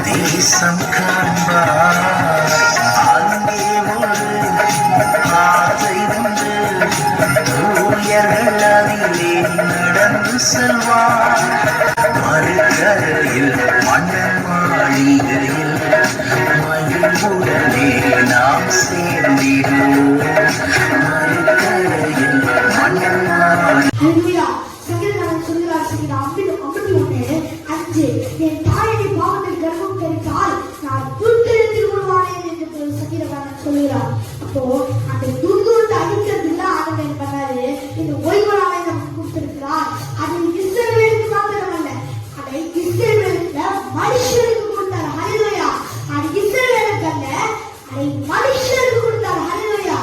தேசம் காண்பார். அங்கே ஒரு பாதை உண்டு, தூயர்கள் அதிலே நடந்து செல்வார். மறுகரையில் மன்னன் மாளிகையில் மகிழ்வுடனே நாம் சேர்ந்திடுவோம். மறுகரையில் மன்னன் மாளிகை. என் தாயை பாவத்தில் கர்ப்பம் தெரிந்தால் நான் துர்த்தெழுத்தில் விடுவானேன் என்று சங்கீதக்காரன் சொல்கிறார். அப்போ அந்த துர்துண்டு அழிக்கிறதுல ஆண்டவன் என்ன பண்ணாரு, இந்த ஓய்வு நாளை நமக்கு கொடுத்திருக்கிறார். அது இஸ்ரவேலுக்கு மாத்திரம் அல்ல, அதை இஸ்ரவேலுக்கு மனுஷனுக்கு கொடுத்தார். ஹல்லேலூயா. அது இஸ்ரவேலுக்கு அல்ல, அதை மனுஷனுக்கு கொடுத்தார். ஹல்லேலூயா.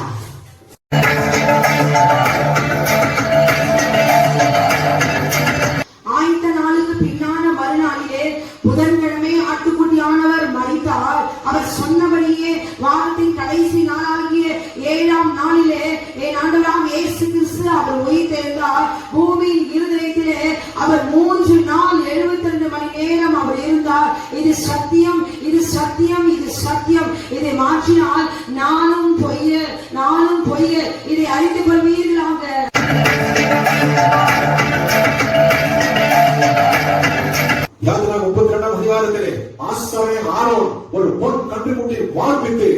ஆயத்த நாளுக்கு பின்னான மறுநாளிலே புதன்கிழமை ஆட்டுக்குட்டியானவர் மரித்தார். அவர் சொன்னபடியே வாரத்தின் கடைசி நாளாகிய 7ஆம் நாளிலே என் ஆண்டவராம் இயேசு கிறிஸ்து அவர் உயிர்த்தெழுந்தார். பூமியின் இருதயத்திலே அவர் 3 நாள் 72 மணி நேரம் அவர் இருந்தார். இது சத்தியம், இது சத்தியம், இது சத்தியம். இதை மாற்றினால் நானும் பொய்ய இதை அறிந்து கொள்வீர்களாக. யாத்திராகமம் 32ஆம் அதிகாரத்திலே ஆசாரியன் ஆரோன் ஒரு பொன் கன்றுக்குட்டியை வாழ்வித்து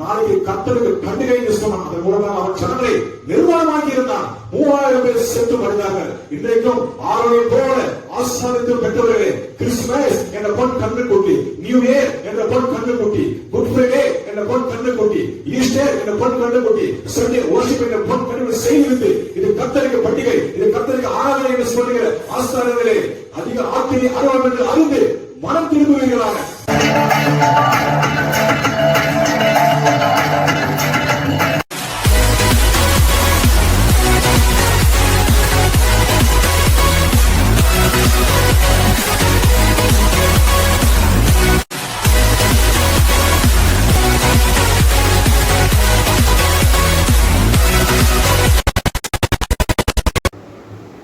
நாளைக்கு கர்த்தருக்கு பண்டிகை சொன்னான். அதன் மூலமாக அவன் ஜனங்களை நிர்வாணமாக்கி இருந்தான். 3000 பேர் செத்து மடிந்தார்கள். இன்றைக்கும் ஆரோனை போல ஆசாரியத்தில் பெற்றவர்களே, கிறிஸ்துமஸ் என்ற பொன் கன்றுக்குட்டி, நியூ இயர் என்ற பொன் கன்றுக்குட்டி, குட் ஃப்ரைடே என்ற பொன் கன்றுக்குட்டி, ஈஸ்டர் என்ற பொன் கன்றுக்குட்டி, சண்டே வொர்ஷிப் என்ற பொன் கன்றுக்குட்டி செய்து இது கர்த்தருக்கு பண்டிகை, இது கர்த்தருக்கு ஆராதனை என்று சொல்லுகிற ஆசாரியர்களே, அதிக ஆக்கினி அருவம் என்று அறிந்து மனம் திரும்புவீர்களாக.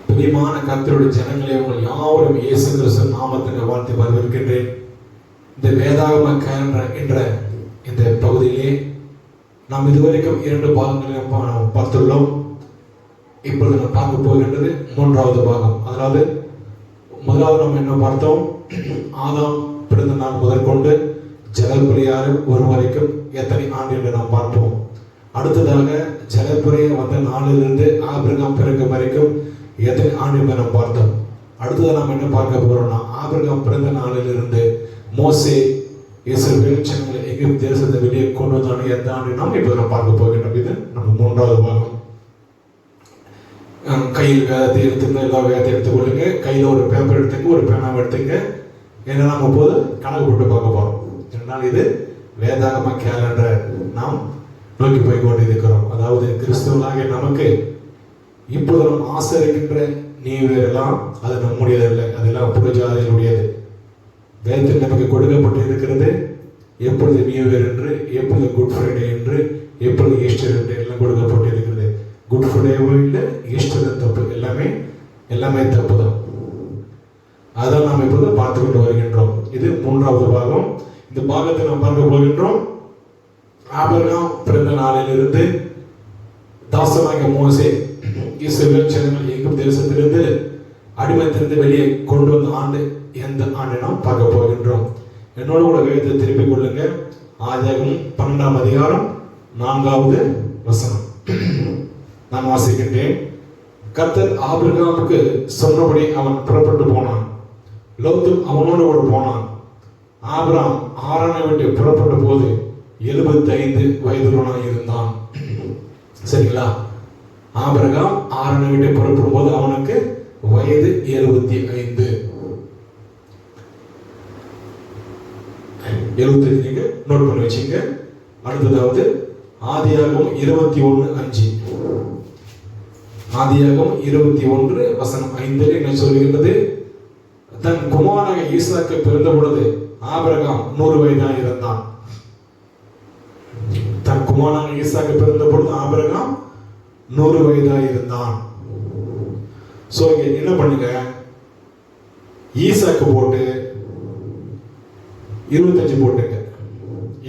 பிரியமான கர்த்தருடைய ஜனங்களே, உங்கள் யாவரும் இயேசு கிறிஸ்து நாமத்தில் வாழ்த்து வரவேற்கின்றேன். இந்த வேதாகம கேலண்டர் என்ற இந்த பகுதியிலே நாம் இதுவரைக்கும் 2 பாகங்களை பார்த்துள்ளோம். இப்பொழுது நாம் பார்க்க போகின்றது 3வது பாகம். அதாவது முதலாவது நாம் என்ன பார்த்தோம், ஆதாம் பிறந்த நாள் முதற்கொண்டு ஜலப்பிரியாறு ஒரு வரைக்கும் எத்தனை ஆண்டு என்று நாம் பார்ப்போம். அடுத்ததாக ஜலப்பிரிய வந்த நாளிலிருந்து ஆபிரகாம் பிறக்கும் வரைக்கும் எத்தனை ஆண்டு நாம் பார்த்தோம். அடுத்தது நாம் என்ன பார்க்க போறோம்னா, ஆபிரகாம் பிறந்த நாளிலிருந்து மோசே இஸ்ரவேல் ஜனங்களை எகிப்து தேசத்தை வெளியே கொண்டு வந்தாங்க எந்த ஆண்டு நாம் இப்போ நாம் பார்க்க போகின்றோம். இது நம்ம 3வது பாகம். கையில் வேதத்தை எடுத்துங்க, எல்லா வேதத்தை எடுத்துக்கொள்ளுங்க. கையில் ஒரு பேப்பர் எடுத்துங்க, ஒரு பேனாவை எடுத்துங்க. ஏன்னா நம்ம போது கணக்கு போட்டு பார்க்க போறோம். இதனால் இது வேதாகம கேலண்டர் நாம் நோக்கி போய் கொண்டிருக்கிறோம். அதாவது கிறிஸ்துவனாகிய நமக்கு இப்போது நாம் ஆசரிக்கின்ற நீவெல்லாம் அது நம்முடையதில்லை, அதெல்லாம் புறஜாதிகளுடையது. வேதத்தில் நமக்கு கொடுக்கப்பட்டு இருக்கிறது எப்பொழுது நியூ இயர் என்று, எப்பொழுது குட் ஃப்ரைடே என்று, எப்பொழுது ஈஸ்டர் என்று எல்லாம் கொடுக்கப்பட்டு இருக்கிறது. குட் ஃப்ரைடேவும் இல்லை, ஈஸ்டர் தப்பு, எல்லாமே தப்பு தான். அதான் நாம் இப்போது பார்த்து கொண்டு வருகின்றோம். இது 3வது பாகம். இந்த பாகத்தை நாம் பார்க்க போகின்றோம். ஆபிரகாம் பிறந்த நாளிலிருந்து தாசனாகிய மோசே இஸ்ரவேல் ஜனங்கள் எகிப்து தேசத்திலிருந்து அடிமைத்திலிருந்து வெளியே கொண்டு வந்த ஆண்டு எந்த ஆண்டு நாம் பார்க்க போகின்றோம். என்னோட கூட வேதத்தை திருப்பிக் கொள்ளுங்க. ஆதியாகமம் 12ஆம் அதிகாரம் 4வது வசனம் நான் வாசிக்கின்றேன். கர்த்தர் ஆபிரகாமுக்கு சொன்னபடி அவன் புறப்பட்டு போனான். லோத்து அவனோடு கூட போனான். ஆபிரகாம் ஆரானை விட்டு புறப்பட்ட போது 75 வயதுள்ளவனாய் இருந்தான். சரிங்களா? ஆபிரகாம் ஆரானை விட்டு புறப்படும் போது அவனுக்கு வயது 75. 75 நீங்க நோட் பண்ணி வச்சுங்க. அடுத்ததாவது ஆதியாகமம் 21:5. ஆதியாகமம் 21 வசனம் 5 என்ன சொல்லுகிறது? தன் குமாரனாகிய ஈசாக்கு பிறந்த பொழுது ஆபிரகாம் 100 வயதாக இருந்தான். தன் குமாரனாகிய ஈசாக்கு பிறந்த பொழுது ஆபிரகாம் 100 வயதாக இருந்தான். சோ இங்க என்ன பண்ணுங்க, ஈசாக்கு போட்டு 25 போட்டுங்க.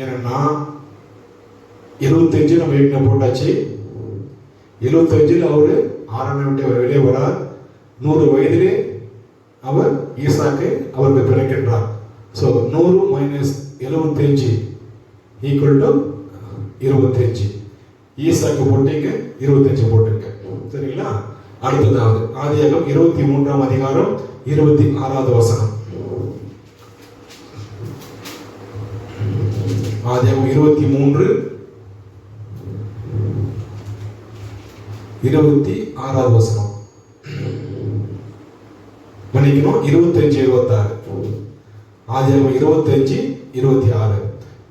ஏன்னா 75 நம்ம ஏற்கனவே போட்டாச்சு. 75 அவரு ஆரம்பம் விட்டு அவர் வெளியே வரார். 100 வயதிலே அவர் ஈசாக்கு அவருக்கு பிறக்கின்றார். So 100 minus 75 equal to 25. ஈசாக்கு போட்டீங்க, 25 போட்டுங்க. சரிங்களா? அடுத்ததாவது ஆதியாகமம் 23ஆம் அதிகாரம் 26வது வசனம். ஆதியாகமம் 23 26வது வசனம். மன்னிக்கணும், 25 26. ஆதியாகமம் 25 26.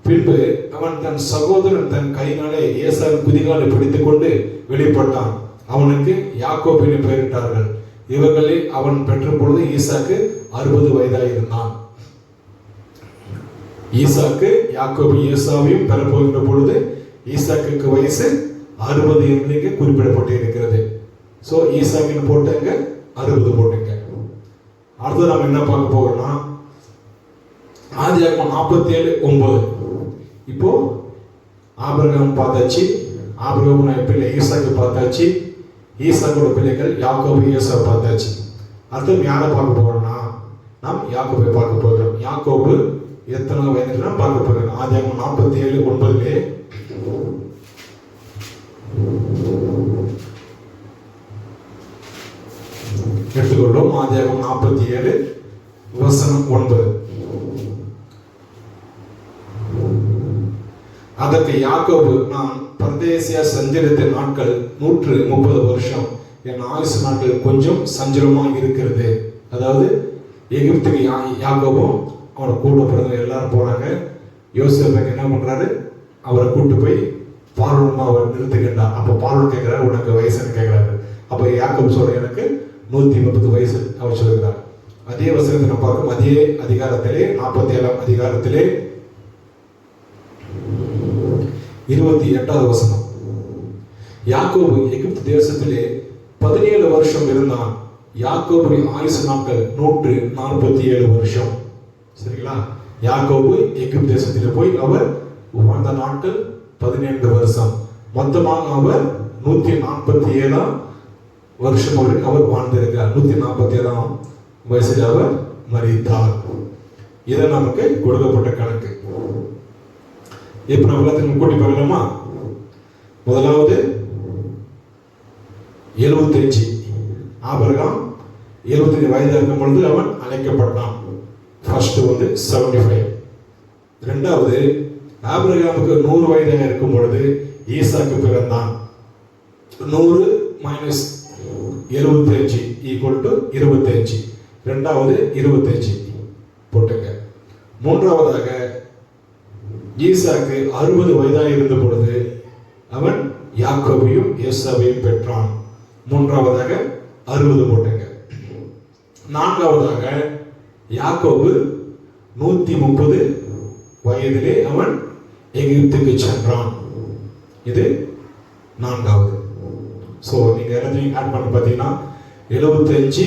பின்பு அவன் தன் சகோதரன் தன் கையினாலே ஏசாவின் குதிகாலை பிடித்துக் கொண்டு வெளிப்பட்டான். அவனுக்கு யாக்கோபு என்று பெயரிட்டார்கள். இவர்களை அவன் பெற்ற பொழுது ஈசாக்கு 60 வயதாக இருந்தான். ஈசாக்கு யாக்கோபு ஏசாவையும் பெறப்போகின்ற பொழுது ஈசாக்கு வயசு 60 என்று குறிப்பிடப்பட்டு இருக்கிறது. ஸோ ஈசாக்கின்னு போட்டங்க, 60 போட்டுங்க. அடுத்து நாம் என்ன பார்க்க போகிறோம்னா ஆதியாகமம் 47:9. இப்போ ஆபிரகாம் பார்த்தாச்சு, ஆபிரகாம் பிள்ளை ஈசாக்கு பார்த்தாச்சு, ஈசாக்கோட பிள்ளைகள் யாக்கோபு ஏசா பார்த்தாச்சு. அடுத்து யாரை பார்க்க போறோம்னா நாம் யாக்கோபை பார்க்க போகிறோம். யாக்கோபு எத்தனை வயதுல பார்க்க போகிறோம். ஆதியாகமம் 47:9 எடுத்துக்கொள்ளும். ஆதியாகமம் 47 வசனம் 9. அதற்கு யாக்கோபு, நான் பரதேசியா சஞ்சரித்த நாட்கள் 130 வருஷம். என் ஆயுசு நாட்கள் கொஞ்சம் சஞ்சலமாக இருக்கிறது. அதாவது எகிப்துக்கு யாக்கோபும் அவனை கூட பிறந்த எல்லாரும் போறாங்க. யோசேப்புக்கு என்ன பண்றாரு, அவரை கூட்டு போய் பார்வோன் அவர் நிறுத்துகின்றார். அப்ப பார்வோன் கேட்கிறாரு, உனக்கு வயசுன்னு கேட்கிறாரு. அப்ப யாக்கோபு சொல்ற, எனக்கு 130 வயசு அவர் சொல்கிறார். அதே வசனத்தை நம்ம பார்க்கும். அதே அதிகாரத்திலே 47ஆம் அதிகாரத்திலே 28வது வசனம். யாக்கோபு எகிப்து தேசத்திலே 17 வருஷம் இருந்தான். யாக்கோபுவின் ஆயுசு நாட்கள் 147 வருஷம். சரிங்களா? யாக்கோபு எகிப்து தேசத்திலே போய் அவர் வாழ்ந்த நாட்கள் 17 வருஷம். மொத்தமாக அவர் 147ஆம் வருஷம் அவர் வாழ்ந்திருக்கிறார். 147ஆம் வயசில் அவர் மரித்தார். இதை நமக்கு கொடுக்கப்பட்ட கணக்கு. இப்ப நம்ம எல்லாத்தையும் கூட்டி பார்க்கலாமா? முதலாவது 75. ஆபிரகாம் 75 வயதாக இருக்கும் பொழுது அவன் அழைக்கப்பட்டான். ஃபர்ஸ்ட் 75. இரண்டாவது ஆபிரகாமுக்கு 100 வயதாக இருக்கும் பொழுது ஈசாக்கு பிறந்தான். 100 மைனஸ் 75 ஈக்குவல் டு 25. இரண்டாவது 25 போட்டுங்க. மூன்றாவதாக ஈசாக்கு 60 வயதாக இருந்த பொழுது அவன் யாக்கோபையும் ஏசாவையும் பெற்றான். மூன்றாவதாக 60 போட்டுங்க. நான்காவதாக யாக்கோபு 130 வயதிலே அவன் எகிப்துக்கு சென்றான். இது நான்காவது. ஸோ நீங்க எல்லாத்தையும் ஆட் பண்ணி பார்த்தீங்கன்னா 75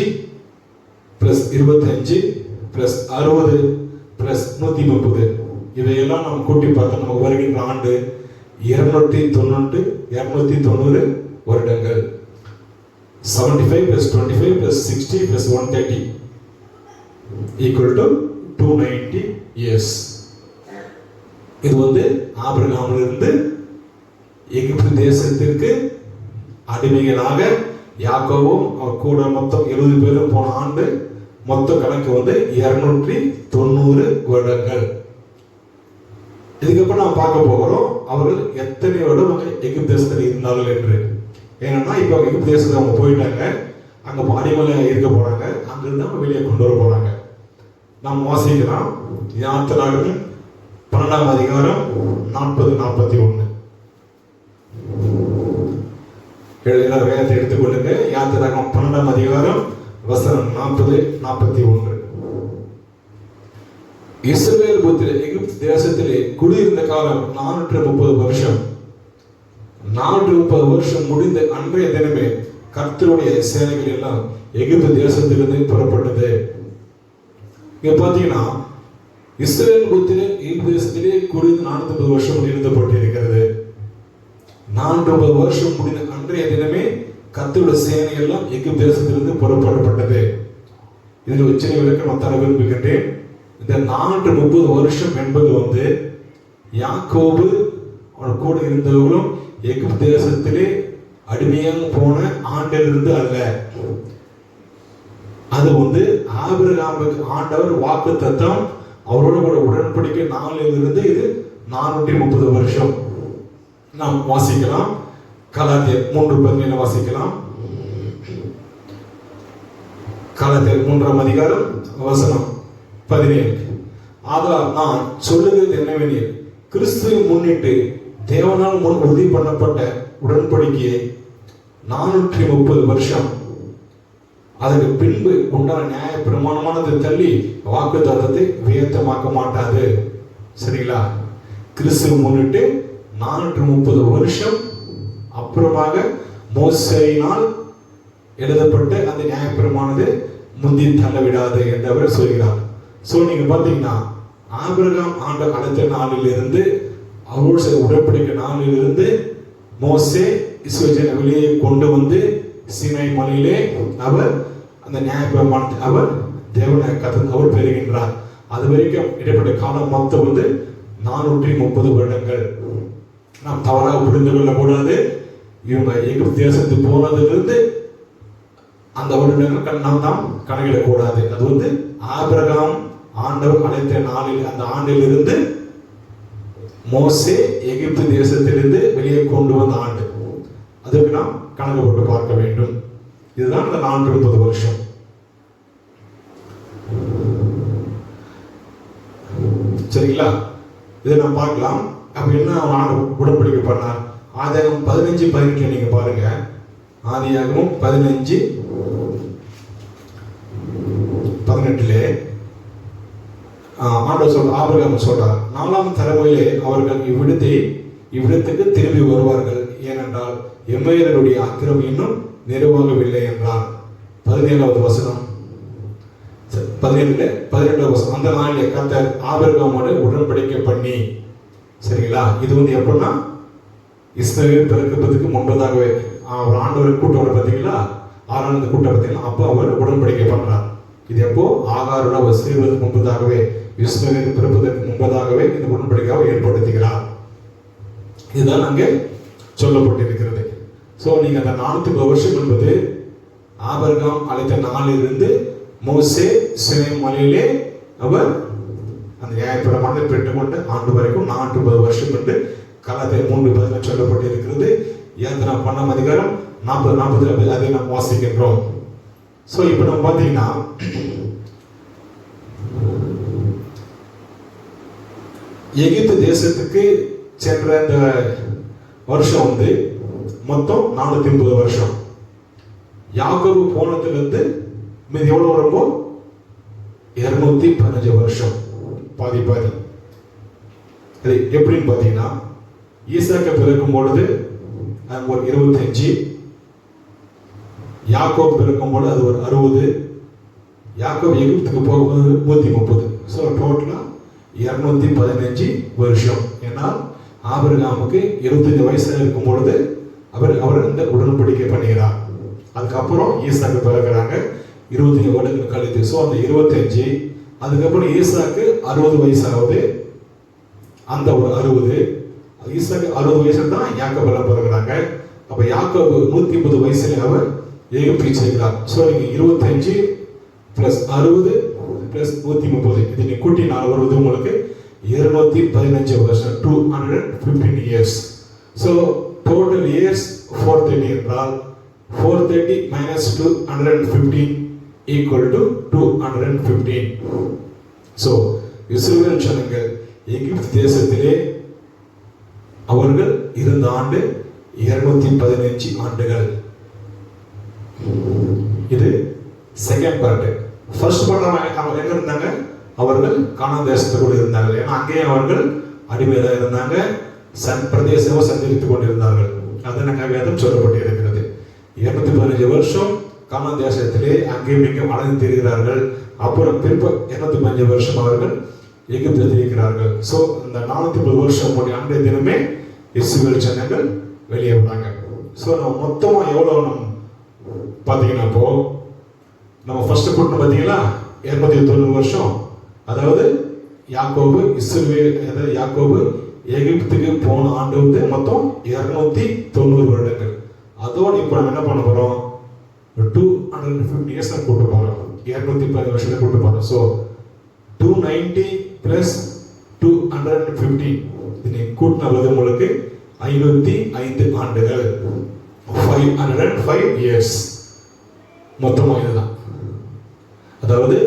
பிளஸ் 25 பிளஸ் 60 பிளஸ் 130 இவையெல்லாம் நம்ம கூட்டி பார்த்தா நமக்கு வருகின்ற ஆண்டு 290 வருடங்கள். 75 plus 25 plus 60 plus 130 equal to 290 years. இது ஆபிரகாமிலிருந்து எகிப்து தேசத்திற்கு அடிமைகளாக யாக்கோவும் அவர் கூட மொத்தம் 70 பேரும் போன ஆண்டு மொத்த கணக்கு 290 வருடங்கள். இதுக்கப்புறம் நாம் பார்க்க போகிறோம் அவர்கள் எத்தனை வருடம் எகிப்து தேசத்தில் இருந்தார்கள் என்று. ஏன்னா இப்ப எகிப்து தேசத்துக்கு அவங்க போயிட்டாங்க, அங்க அடிமலை இருக்க போறாங்க, அங்கிருந்து அவங்க வெளியே கொண்டு வர போறாங்க. நாம் வாசிக்கலாம். யாத்திராகமம் 12ஆம் அதிகாரம் 40-41 வேதத்தை எடுத்துக்கொள்ளுங்க. யாத்திராகமம் 12ஆம் அதிகாரம் வசனம் 40-41. இஸ்ரவேல் புத்திரர் எகிப்து தேசத்திலே குடியிருந்த காலம் 430 வருஷம். 430 வருஷம் முடிந்த அன்றைய தினமே கர்த்தருடைய சேனைகள் எல்லாம் எகிப்து தேசத்திலிருந்து புறப்பட்டது. இங்க பாத்தீங்கன்னா இஸ்ரேல் புத்திரர் எகிப்து தேசத்திலே குறித்து 450 வருஷம் எழுதப்பட்டிருக்கிறது. 450 வருஷம் முடிந்த அன்றைய தினமே கர்த்தருடைய சேனை எல்லாம் எகிப்து தேசத்திலிருந்து புறப்படப்பட்டது. இதில் ஒரு சின்ன விளக்கம் நான் தர விரும்புகின்றேன். இந்த 430 வருஷம் என்பது யாக்கோபு அவர் கூட இருந்தவர்களும் எகிப்து தேசத்திலே அடிமையாக போன ஆண்டிலிருந்து அல்ல. அது ஆபிரகாமுக்கு ஆண்டவர் வாக்கு தத்தம் அவரோட கூட உடன்படிக்கை நாளிலிருந்து இது 430 வருஷம். நாம் வாசிக்கலாம். கலாத்தியர் 3:17 வாசிக்கலாம். கலாத்தியர் 3ஆம் அதிகாரம் வசனம் 17. ஆதலால் நான் சொல்லுகிறது என்னவெனில், கிறிஸ்துவை முன்னிட்டு தேவனால் முன் உறுதி பண்ணப்பட்ட உடன்படிக்கையை 430 வருஷம் அதற்கு பின்பு உண்டான நியாய பிரமாணமானது தள்ளி வாக்கு தத்தத்தை வியத்தமாக்க மாட்டாது. சரிங்களா? கிறிஸ்துவை முன்னிட்டு 430 வருஷம் அப்புறமாக மோசேயினால் எழுதப்பட்ட அந்த நியாய பிரமாணத்தை முந்தி தள்ளவிடாது என்று அவர் சொல்கிறார். சோ நீங்க பாத்தீங்கன்னா ஆபிரகாம் ஆண்டு அழைத்த நாளிலிருந்து அவரோடு உடன்படிக்கை நாளிலிருந்து மோசே இஸ்ரவேலை வெளியே கொண்டு வந்து சீனாய் மலையிலே அவர் அந்த நியாயப்பிரமாணத்தை அவர் தேவனை அவர் பெறுகின்றார். அது வரைக்கும் இடைப்பட்ட காலம் மொத்தம் 430 வருடங்கள். நாம் தவறாக புரிந்து கொள்ளக்கூடாது. இவங்க எகிப்து தேசத்துக்கு போனதிலிருந்து அந்த வருடங்கள் நாம் கணக்கிடக்கூடாது. அது ஆபிரகாம் ஆண்டவர் அழைத்த நாளில் அந்த ஆண்டிலிருந்து மோசே எகிப்து தேசத்திலிருந்து வெளியே கொண்டு வந்த ஆண்டு. அதுக்கு நாம் கணக்கு போட்டு பார்க்க வேண்டும். இதுதான் இந்த 430 வருஷம். சரிங்களா? இதை நாம் பார்க்கலாம். அப்ப என்ன ஆண்டு உடன்படிக்கை பண்ணார்? ஆதியாகமம் 15:18 நீங்க பாருங்க. ஆதியாகமம் 15:18 ஆண்டவர் ஆபிரகாம் சொல்றார், 4ஆம் தலைமுறையிலே அவர்கள் இவ்விடத்துக்கு திரும்பி வருவார்கள், ஏனென்றால் எம்மேயருடைய அக்கிரம் இன்னும் நிறைவாகவில்லை என்றார். 17வது வசனம் 17 வசனம். அந்த நாளிலே கர்த்தர் ஆபிரகாமோடு உடன்படிக்கை பண்ணி. சரிங்களா? இது எப்படின்னா இஸ்ரவேல் பிறக்கிறதுக்கு முன்பதாகவே அவர் ஆண்டவர் கூட்டம் பார்த்தீங்களா, 6ஆம் கூட்டம் பார்த்தீங்களா, அப்போ அவர் உடன்படிக்கை பண்றார். இது எப்போ? ஆகாரோட அவர் செய்வதற்கு முன்பதாகவே, இஸ்ரவேல் பிறப்பதற்கு முன்பதாகவே இந்த உடன்படிக்கையை ஏற்படுத்துகிறார். இதுதான் அங்கே சொல்லப்பட்டிருக்கிறது. சோ நீங்க அந்த 430 வருஷம் என்பது ஆபிரகாம் அழைத்த நாளிலிருந்து மோசே சீனாய் மலையிலே அவர் அந்த நியாயப்பிரமாணத்தை பெற்றுக்கொண்ட ஆண்டு வரைக்கும் 430 வருஷம் என்று கலாத்தியர் 3:10 சொல்லப்பட்டிருக்கிறது. ஏந்திரா 1ஆம் அதிகாரம் 40 அதை நாம் வாசிக்கின்றோம். சோ இப்ப நம்ம பாத்தீங்கன்னா எகிப்து தேசத்துக்கு சென்ற இந்த வருஷம் மொத்தம் 430 வருஷம். யாக்கோபு போனதிலிருந்து மீது எவ்வளவு வரும்போ 215 வருஷம், பாதி. அது எப்படின்னு பாத்தீங்கன்னா, ஈசாக்கு பிறக்கும் பொழுது ஒரு 25, யாக்கோபு பிறக்கும் பொழுது அது ஒரு 60, யாக்கோபு எகிப்துக்கு போகும்போது 130. ஸோ டோட்டலா 215 வருஷம். ஏன்னா ஆபிரகாமுக்கு 25 வயசுல இருக்கும் பொழுது அவர் இந்த உடன்படிக்கை பண்ணுகிறார். அதுக்கப்புறம் ஈசாக்கு பிறகுறாங்க 25 வருடங்கள் கழித்து. ஸோ அந்த 25, அதுக்கப்புறம் ஈசாக்கு 60 வயசாகுது. அந்த ஒரு 60, ஈசாக்கு 60 வயசுல தான் யாக்கோபு பிறகுறாங்க. அப்ப யாக்கோபு 130 வயசுல அவர் எகிப்துக்கு செல்கிறார். ஸோ நீங்க 25 பிளஸ் 60 பிளஸ் 130 இது நீ கூட்டி 4 வருவது உங்களுக்கு 215 வருஷம், 215 years. ஸோ டோட்டல் இயர்ஸ் 430 என்றால் 430 minus 215 equal to 215. ஸோ இஸ்ரவேல் ஜனங்கள் எகிப்து தேசத்திலே அவர்கள் இருந்த ஆண்டு 215 ஆண்டுகள். இது செகண்ட் பார்ட். ஃபர்ஸ்ட் பார்ட் அவங்க எங்க இருந்தாங்க? அவர்கள் கானான் தேசத்துக்குள்ள இருந்தாங்க. ஏன்னா அங்கேயே அவர்கள் அடிமையாக இருந்தாங்க, பிரதேசமோ சஞ்சரித்துக் கொண்டிருந்தார்கள். அதனால வேதம் சொல்லப்பட்டு இருக்கிறது. 215 வருஷம் கானான் தேசத்திலே அங்கேயும் இங்கேயும் அலைந்து திரிகிறார்கள். அப்புறம் பிற்ப 205 வருஷம் அவர்கள் எகிப்தில் இருக்கிறார்கள். ஸோ இந்த 430 வருஷம் முடிய அன்றைய தினமே இஸ்ரவேல் ஜனங்கள் வெளியே வந்தாங்க. ஸோ நம்ம மொத்தமாக எவ்வளோ நம்ம பார்த்தீங்கன்னா இப்போ நம்ம ஃபர்ஸ்ட் கூட்டம் பார்த்தீங்களா 290 வருஷம். அதாவது யாக்கோபு யாக்கோபு எகிப்துக்கு போன ஆண்டு வந்து மொத்தம் 290 வருடங்கள். அதோடு இப்போ நம்ம என்ன பண்ண போகிறோம், 250 இயர்ஸ் தான் கூட்டு போகிறோம். 210 வருஷத்தை கூட்டு போகிறோம். ஸோ 290 + 250 இது கூட்டின போது உங்களுக்கு 505 ஆண்டுகள், 505 இயர்ஸ் மொத்தமாக இதுதான். அதாவது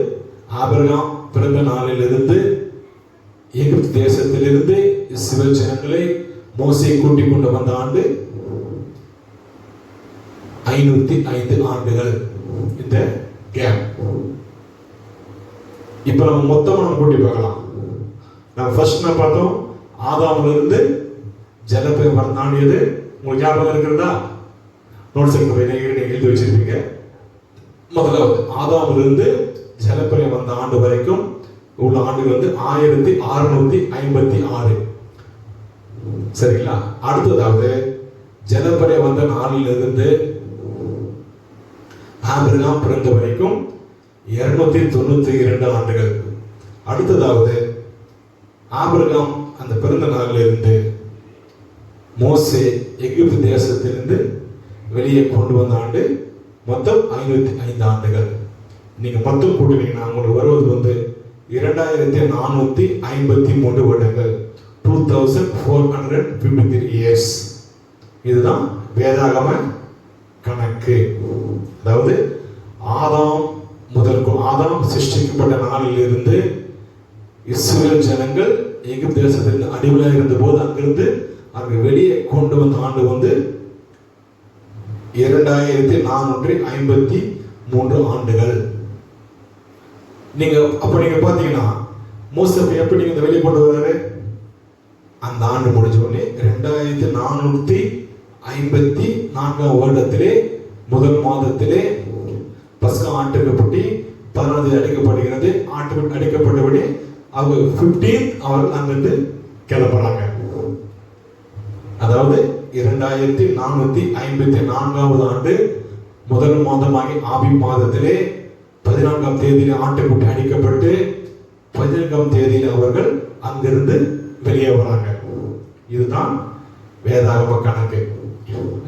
ஆபிரகாம் பிறந்த நாளிலிருந்து எகிப்து தேசத்திலிருந்து இஸ்ரவேல் ஜனங்களை மோசே கூட்டிக் கொண்டு வந்த ஆண்டு 505 ஆண்டுகள். இந்த கேப் இப்ப நம்ம மொத்தமா நம்ம கூட்டி பார்க்கலாம். நம்ம ஃபர்ஸ்ட் என்ன பார்த்தோம், ஆதாம்ல இருந்து ஜலப்பை தாண்டியது. உங்களுக்கு ஞாபகம் இருக்கிறதா? நோட்ஸ் எழுதி வச்சிருப்பீங்க. முதலாவது ஆதாம்ல இருந்து ஜலப்பை வந்த ஆண்டு வரைக்கும் உள்ள ஆண்டுகள் வந்து 1656. சரிங்களா? அடுத்ததாவது ஜலப்படை வந்த நாளிலிருந்து ஆபிரகாம் பிறந்த வரைக்கும் 292 ஆண்டுகள். அடுத்ததாவது ஆபிரகாம் அந்த பிறந்த நாளிலிருந்து மோசே எகிப்து தேசத்திலிருந்து வெளியே கொண்டு வந்த ஆண்டு மொத்தம் 505 ஆண்டுகள். நீங்க மொத்தம் கூட்டினீங்கன்னா உங்களுக்கு வருவது வந்து 2453 வருடங்கள், 2453 இயர்ஸ். இதுதான் வேதாகம கணக்கு. அதாவது ஆதாம் சிருஷ்டிக்கப்பட்ட நாளில் இருந்து இஸ்ரவேல் ஜனங்கள் எகிப்து தேசத்தில் அடிமையாக இருந்த போது அங்கிருந்து அங்கு வெளியே கொண்டு வந்த ஆண்டு வந்து 2453 ஆண்டுகள். நீங்க பாத்தீங்கன்னா மோசே எப்படி நீங்க வெளியே கொண்டு வர்றாரு, அந்த ஆண்டு முடிஞ்ச உடனே 2454 வருடத்திலே முதல் மாதத்திலே பஸ்கா ஆட்டுக்கப்பட்டு 16 அடிக்கப்படுகிறது. ஆட்டு அடிக்கப்பட்டபடி அவங்க 15 அவர்கள் அங்கிருந்து கிளம்புறாங்க. அதாவது 2454 ஆண்டு முதல் மாதமாகி ஆபி மாதத்திலே 14ஆம் தேதியில ஆட்டுக்குட்டி அடிக்கப்பட்டு 14ஆம் தேதியில அவர்கள் அங்கிருந்து வெளியே வராங்க. இதுதான் வேதாகம கணக்கு.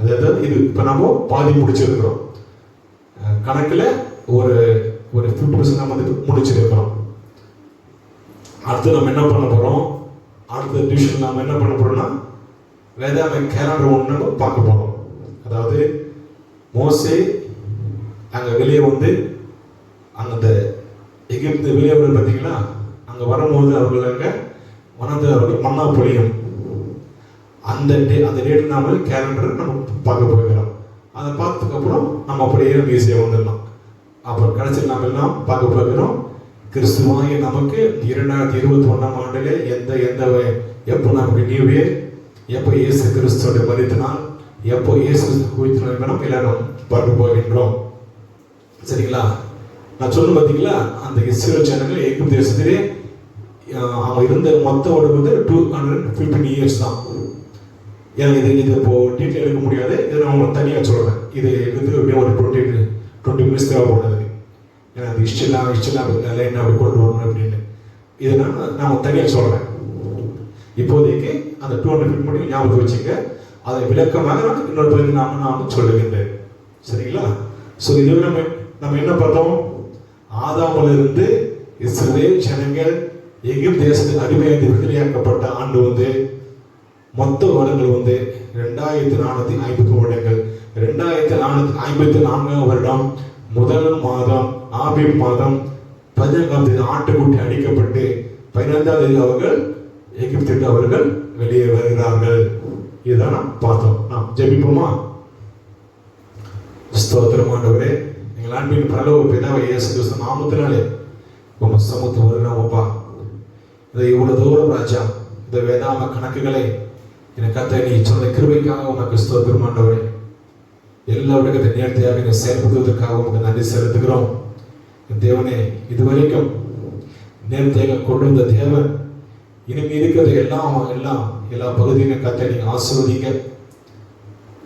அதாவது இது இப்ப நம்ம பாதி முடிச்சிருக்கிறோம். கணக்குல ஒரு 50% நம்ம முடிச்சிருக்கிறோம். அடுத்து நம்ம என்ன பண்ண போறோம், அடுத்த டிவிஷன் நம்ம என்ன பண்ண போறோம்னா வேதாகம கேலண்டர் ஒன்று பார்க்க போறோம். அதாவது மோசே அங்க வெளியே வந்து அந்த எகிப்து வெளியே வந்து பார்த்தீங்களா, அங்க வரும்போது அவர்கள் அங்க அவர்கள் மன்னா பொழியும். அந்த டேட் நாம கேலண்டர் நம்ம பார்க்க போகிறோம். அதை பார்த்ததுக்கு அப்புறம் நம்ம அப்படியே ஈஸியாக வந்துடலாம். அப்புறம் கடைசி நாம எல்லாம் பார்க்க போகிறோம். கிறிஸ்துவாகிய நமக்கு 2021ஆம் ஆண்டிலே எப்போ நமக்கு நியூ இயர், எப்போ இயேசு கிறிஸ்துவோட மரித்தனால், எப்போ இயேசு குறித்து எல்லாரும் பார்க்க போகின்றோம். சரிங்களா? நான் சொன்ன பார்த்தீங்களா, அந்த இஸ்ரேல் ஜனங்கள் எகிப்து தேசத்திலே அவங்க இருந்த மொத்த உடம்பு வந்து 215 இயர்ஸ் தான். ஏன்னா இது இப்போ டீட்டெயில் எடுக்க முடியாது. இதை நான் உங்களுக்கு தனியாக சொல்கிறேன். இது எப்படியும் ஒரு 20 மினிட்ஸ் தேவைப்படுது. ஏன்னா அது இஷ்டலாம் லைன் அப்படி கொண்டு வரணும் அப்படின்னு. இதை நான் தனியாக சொல்கிறேன். இப்போதைக்கு அந்த 250 மட்டும் ஞாபகம் வச்சுங்க. அதை விளக்கமாக நான் இன்னொரு பதிவு நான் சொல்லுகின்றேன். சரிங்களா? ஸோ இதுவே நம்ம என்ன பார்த்தோம், ஆதாமில் இருந்து இஸ்ரவேல் ஜனங்கள் எகிப்து தேசத்தில் அடிமையாக விடுதலையாக்கப்பட்ட ஆண்டு வந்து மொத்த வருடங்கள் வந்து 2450 வருடங்கள். 2454 வருடம் முதல் மாதம் ஆபீப் மாதம் 14ஆம் தேதி ஆட்டுக்குட்டி அடிக்கப்பட்டு 15ஆம் தேதி அவர்கள் எகிப்துக்கு அவர்கள் வெளியே வருகிறார்கள். இதுதான் நாம் பார்த்தோம். நாம் ஜெபிப்போமா? ஸ்தோத்திரம் ஆண்டவரே, எங்கள் அன்பின் பரலோக பிதாவே இயேசு கிறிஸ்து நாமத்தினாலே உங்க சமூகத்து வருகிறோமப்பா. இதை இவ்வளவு தூரம் ராஜா இந்த வேதாம கணக்குகளை எனக்கு நீ சொன்ன கிருபைக்காக உனக்கு ஸ்தோத்திரம் ஆண்டவரே. எல்லாருடைய நேர்த்தியாக செயல்படுவதற்காக உங்களுக்கு நன்றி செலுத்துகிறோம். தேவனே, இதுவரைக்கும் நேர்த்தியாக கொண்டு வந்த தேவன் இனிமே இருக்கிறது எல்லா பகுதியிலும் கத்தை நீங்க ஆசீர்வதிங்க.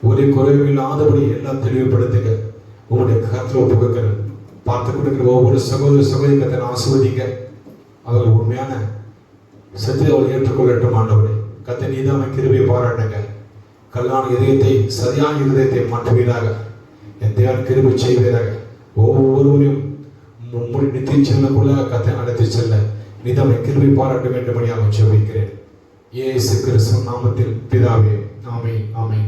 ஒரு குறைவு இல்லாதபடி எல்லாம் தெளிவுபடுத்துங்க. உங்களுடைய கருத்துல ஒப்புக்கிற பார்த்து கொடுக்கிற ஒவ்வொரு சகோதரி கத்தை ஆசீர்வதிங்க. அவர்கள் உண்மையான சத்தியத்தை அவர் ஏற்றுக்கொள்ளட்டும். ஆண்டவரே, கத்தை நீதான் கிருபையை பாராட்டுங்க. கல்லான இதயத்தை சரியான இதயத்தை மாற்றுவீராக. என் தேவன் கிருபை செய்வீராக. ஒவ்வொருவரையும் நித்திய செல்லக்குள்ள கத்தை நடத்தி செல்ல நீதான் கிருபை பாராட்ட வேண்டும்படியாக ஜெபிக்கிறேன். இயேசு கிறிஸ்துவின் நாமத்தில் பிதாவே, ஆமென், ஆமென்.